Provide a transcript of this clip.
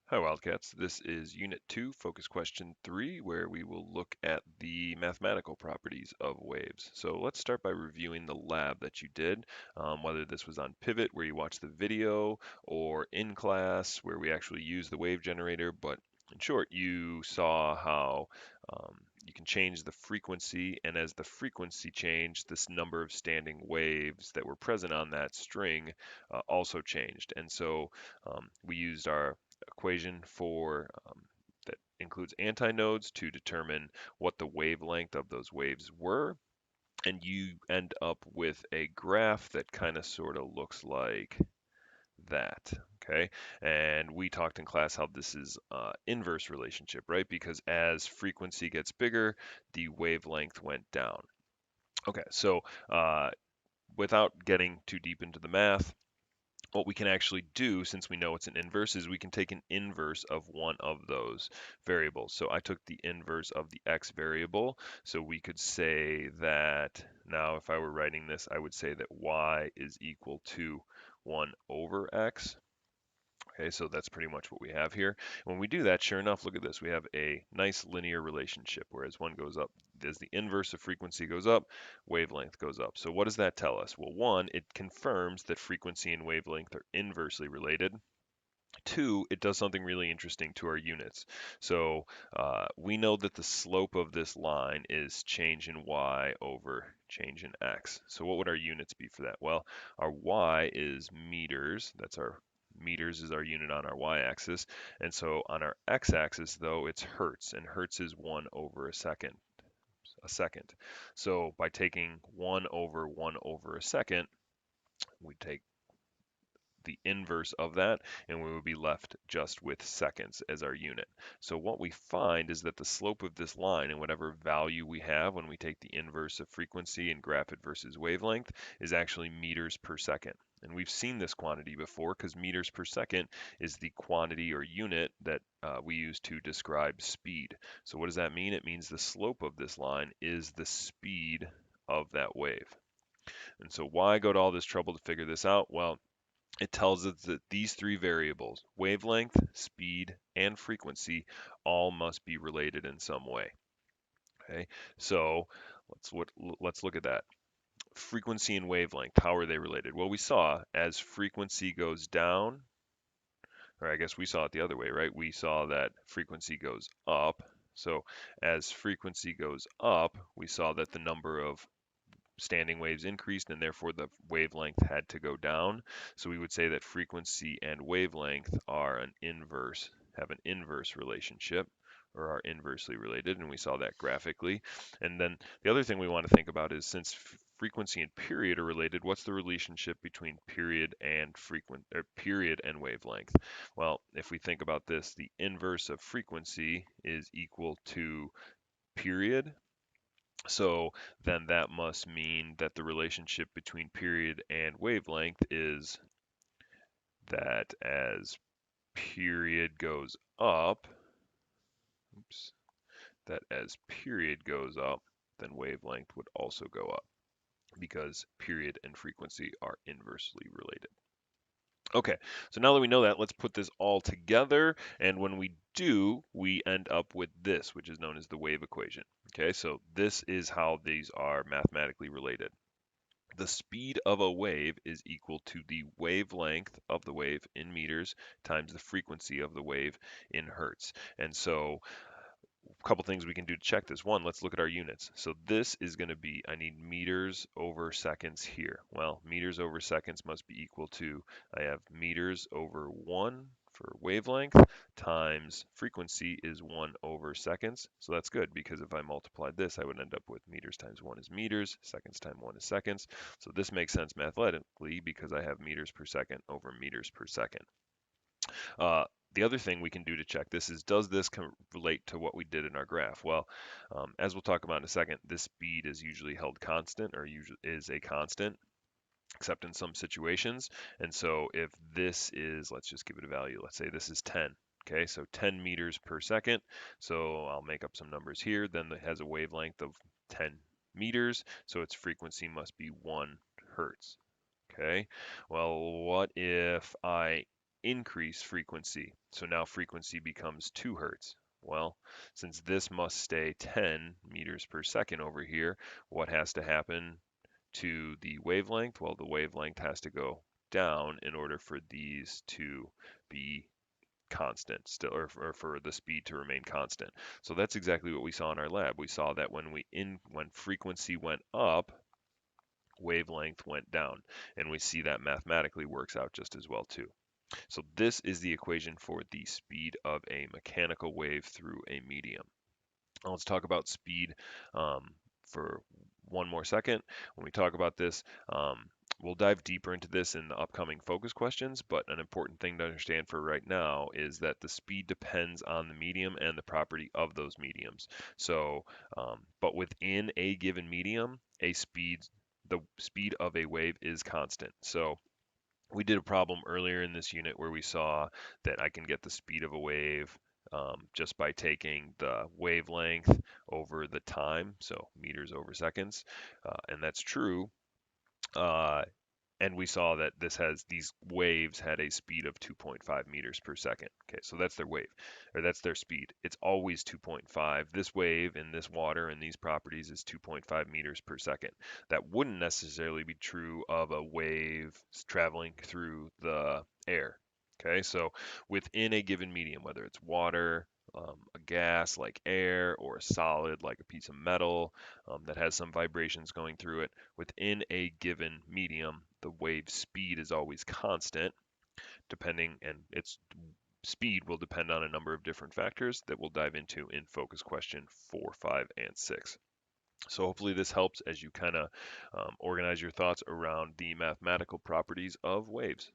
Hi Wildcats, this is Unit 2, Focus Question 3, where we will look at the mathematical properties of waves. So let's start by reviewing the lab that you did, whether this was on Pivot, where you watched the video, or in class, where we actually use the wave generator. But in short, you saw how you can change the frequency, and as the frequency changed, this number of standing waves that were present on that string also changed. And so we used our equation for that includes antinodes to determine what the wavelength of those waves were. And you end up with a graph that kind of sort of looks like that. Okay. And we talked in class how this is inverse relationship, right? Because as frequency gets bigger, the wavelength went down. Okay. So without getting too deep into the math, what we can actually do, since we know it's an inverse, is we can take an inverse of one of those variables. So I took the inverse of the x variable. So we could say that now if I were writing this, I would say that y is equal to 1 over x. Okay, so that's pretty much what we have here. When we do that, sure enough, look at this. We have a nice linear relationship, whereas one goes up, as the inverse of frequency goes up, wavelength goes up. So what does that tell us? Well, one, it confirms that frequency and wavelength are inversely related. Two, it does something really interesting to our units. So we know that the slope of this line is change in y over change in x. So what would our units be for that? Well, our y is meters. That's our meters is our unit on our y-axis. And so on our x-axis, though, it's hertz, and hertz is 1 over a second. So by taking 1 over a second, we take the inverse of that, and we would be left just with seconds as our unit. So what we find is that the slope of this line, and whatever value we have when we take the inverse of frequency and graph it versus wavelength, is actually meters per second. And we've seen this quantity before because meters per second is the quantity or unit that we use to describe speed. So what does that mean? It means the slope of this line is the speed of that wave. And so why go to all this trouble to figure this out? Well, it tells us that these three variables, wavelength, speed, and frequency, all must be related in some way. Okay, so let's look at that. Frequency and wavelength, how are they related? Well, we saw as frequency goes down, or I guess we saw it the other way, right? We saw that frequency goes up. So as frequency goes up, we saw that the number of standing waves increased and therefore the wavelength had to go down. So we would say that frequency and wavelength have an inverse relationship or are inversely related, and we saw that graphically. And then the other thing we want to think about is since frequency and period are related, what's the relationship between period and wavelength? Well, if we think about this, the inverse of frequency is equal to period, so then that must mean that the relationship between period and wavelength is that as period goes up, oops, that as period goes up, then wavelength would also go up because period and frequency are inversely related. Okay, so now that we know that, let's put this all together. And when we do, we end up with this, which is known as the wave equation. Okay, so this is how these are mathematically related. The speed of a wave is equal to the wavelength of the wave in meters times the frequency of the wave in hertz. And so a couple things we can do to check this. One, let's look at our units. So this is going to be, I need meters over seconds here. Well, meters over seconds must be equal to, I have meters over 1 for wavelength times frequency is 1 over seconds. So that's good because if I multiplied this, I would end up with meters times 1 is meters, seconds times 1 is seconds. So this makes sense mathematically because I have meters per second over meters per second. Uh, the other thing we can do to check this is, does this relate to what we did in our graph? Well, as we'll talk about in a second, this speed is usually held constant or usually is a constant, except in some situations. And so if this is, let's just give it a value. Let's say this is 10. Okay, so 10 meters per second. So I'll make up some numbers here. Then it has a wavelength of 10 meters. So its frequency must be 1 hertz. Okay, well, what if I increase frequency. So now frequency becomes 2 hertz. Well, since this must stay 10 meters per second over here, what has to happen to the wavelength? Well, the wavelength has to go down in order for these to be constant still, or for the speed to remain constant. So that's exactly what we saw in our lab. We saw that when frequency went up, wavelength went down, and we see that mathematically works out just as well too. So this is the equation for the speed of a mechanical wave through a medium. Now let's talk about speed for one more second. When we talk about this, we'll dive deeper into this in the upcoming focus questions, but an important thing to understand for right now is that the speed depends on the medium and the property of those mediums. So, but within a given medium, the speed of a wave is constant. So we did a problem earlier in this unit where we saw that I can get the speed of a wave just by taking the wavelength over the time, so meters over seconds, and that's true. Uh, and we saw that these waves had a speed of 2.5 meters per second. Okay, so that's their wave, or that's their speed. It's always 2.5. This wave in this water and these properties is 2.5 meters per second. That wouldn't necessarily be true of a wave traveling through the air. Okay, so within a given medium, whether it's water, a gas like air, or a solid like a piece of metal that has some vibrations going through it, within a given medium, the wave speed is always constant, and its speed will depend on a number of different factors that we'll dive into in focus question 4, 5, and 6. So hopefully this helps as you kind of organize your thoughts around the mathematical properties of waves.